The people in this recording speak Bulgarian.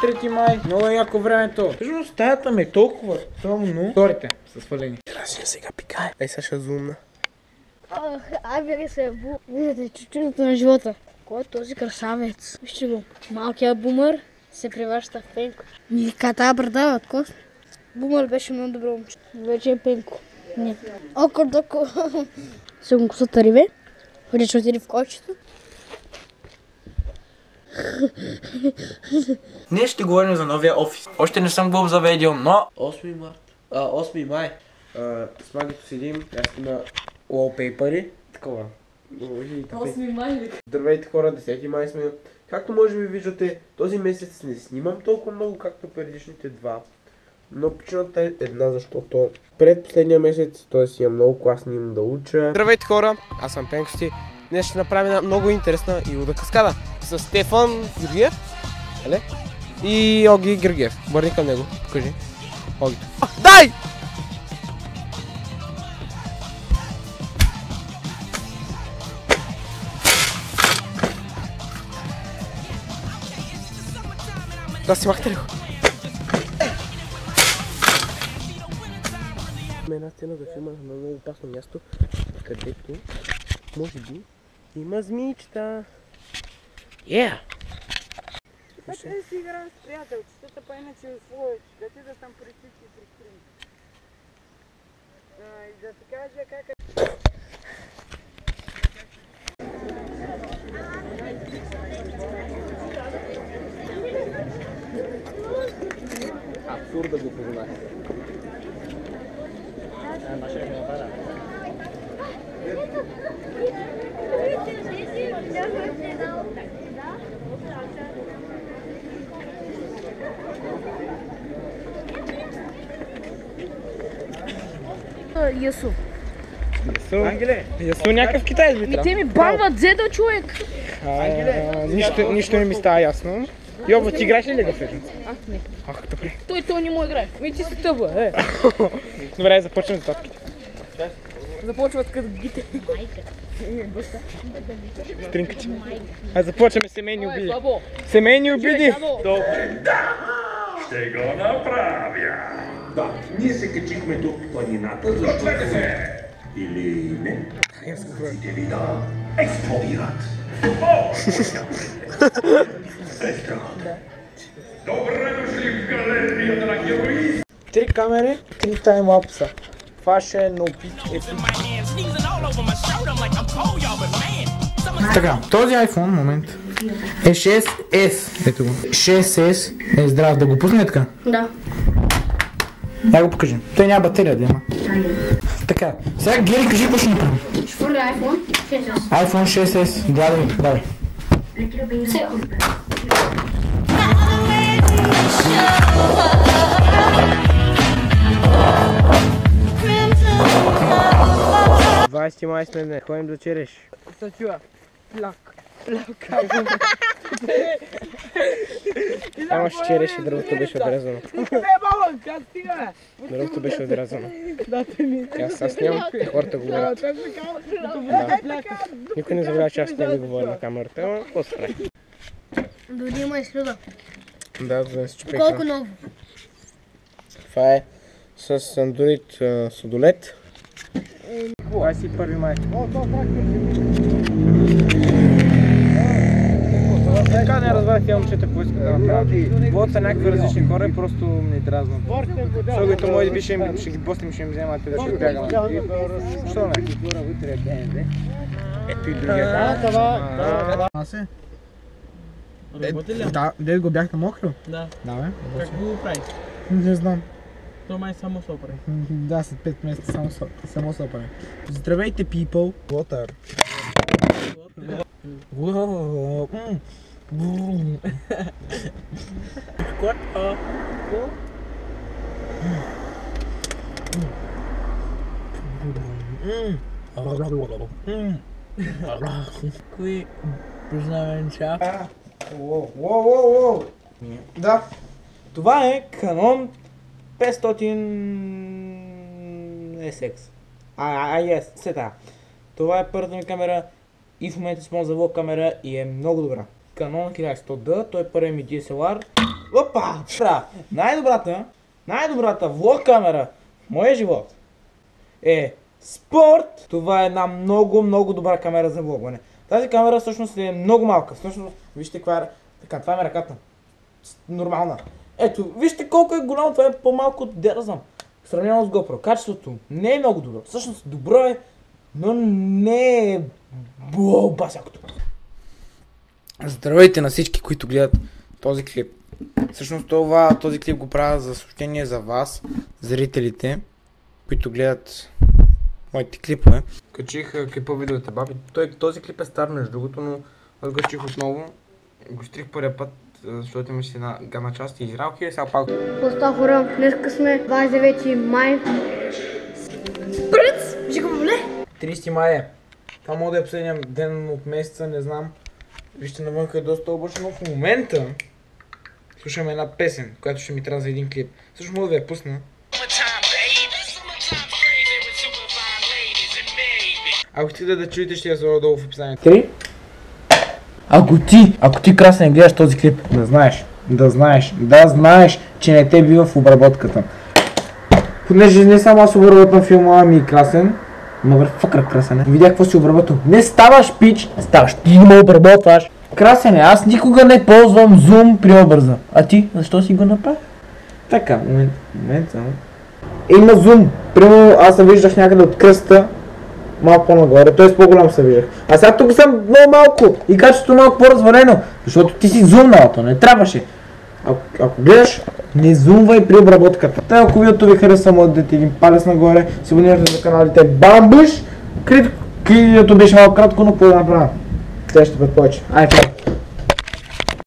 3 май. Много е яко времето. Всъщност стаята ми е толкова тъмно. Вторите са свалени. Разия сега пикае. Ей, сега ще зумна. Бери се, виждате чучуното на живота. Кой е този красавец? Вижте го. Малкият бумър се превръща в Пенко. Ката брада от кост. Бумър беше много добро момче. Вече е Пенко. Не. Око доко. Се го косата риве. Ходи, че отиде в койчето. Ние ще говорим за новия офис. Още не съм го заведил, но... 8 май. С магито седим, аз има wallpaper-и. Такова. 8 май. Здравейте хора, 10 май сме. Както може би виждате, този месец не снимам толкова много, както предишните два. Но причината е една, защото пред последния месец, т.е. имам много класни им да уча. Здравейте хора, аз съм Пенкости. Днес ще направим една много интересна и луда каскада с Стефан Георгиев и Оги Георгиев. Бърни към него, покажи. Оги. Дай! Да, снимахте ли го? Има една сцена за филма на много опасно място, където може би има змиичета. Така да си играем с приятелчетата, па иначе условията. Да ти да съм при всички при стрим. И да ти кажа как е. Абсурд да го познах. Ясу. Ангеле, ясно някакъв китаец би трябвало. Те ми банват зеда, човек. Нищо не ми става ясно. Йоба, ти играеш ли Лига всъщност? Не. Ах, добре. Той не му играе. Ти си тъба, Добре, започваме с топките. Започват като гите. Стринкачи. Започваме семейни обиди. Семейни обиди! Ще го направя! Да, ние се качихме тук в планината, защото... Или не? Видели да експлодират. Е страхотно. Добре дошли в галерията на героизма! 3 камери, 3 таймлапса. Fashion, опит, Така, този iPhone, момент, е 6S. Ето го. 6S е здрав. Да го пусне така? Да. Я го покажи. Той няма батерия да има. Така, сега Гери, кажи какво ще направим. Ще фърля iPhone 6S. iPhone 6S. Давай. Сега. 20 май сме днес, ходим да череш. Статюа. Плак. Ама ще череш и другото беше отрязано. Другото беше отрязано. Аз нямам, хората говорят. Никой не забравя, че аз не ви говоря на камерата, ама какво се прави? Дори има и слюда. Да, за да се чупи. Колко ново? Това е с андурит сладолет. 21 май. Така не разбрах тя момчета какво искат да направят. Водят са някакви различни хора и просто ме дразнат. Защото моите би ще ги боснем, ще им вземат и да ще избягаме. Що не? Ето и другия. Асе? Да, дед го бяхте мокро? Да. Да, бе. Как го прави? Не знам. То май само се оправи. Да, след 5 месеца само се оправи. Здравейте, people! Water. Кои признавен шаф? Да. Това е Canon 500 SX. Yes, все така. Това е първата ми камера и в момента съм за влог камера и е много добра. Canon 1100D, той е първият ми DSLR. Опа! Най-добрата влог камера в моя живот е Спорт. Това е една много добра камера за влогване. Тази камера всъщност е много малка. Всъщност, вижте каква е. Така, това е ръката. Нормална. Ето, вижте колко е голямо, това е по-малко от дерзам. Сравнено с GoPro. Качеството не е много добро. Всъщност добро е, но не е басякото. Здравейте на всички, които гледат този клип. Всъщност този клип го правя за съобщение за вас, зрителите, които гледат моите клипове. Качих клипа видеото баби. Този клип е стар между другото, но аз го качих отново. Го стрих първия път, защото имаше една гадна част и изралки и сега пак. Поста хора, днеска сме 29 май. Пръц! Жиго бабле! 30 май е. Това мога да е последния ден от месеца, не знам. Вижте, навънка е доста облачно, но в момента слушаме една песен, която ще ми трябва за един клип. Също мога да я пусна. Ако искате да чуете, ще я сложа долу в описанието. 3. Ако ти Красен гледаш този клип, да знаеш, че не те бива в обработката. Понеже не само аз обработвам филма, ами и Красен. Мъвърфъкър Красене. Видях какво си обработвам. Не ставаш пич, ти ме обработваш. Красене, аз никога не ползвам зум при образа. А ти, защо си го направи? Така, момент само. Има зум. Примерно аз се виждах някъде от кръста. Малко по-нагоре, т.е. по-голям се виждах. А сега тук съм много малко и качеството малко по-развалено, защото ти си зумналата, не трябваше. Ако гледаш, не зумвай при обработката. Та ако видеото ви хареса, може да дадете един палец нагоре, се абонирате за каналите Бамбуш. Видеото беше малко кратко, но по да направя. Следващия път повече. Айде, чао!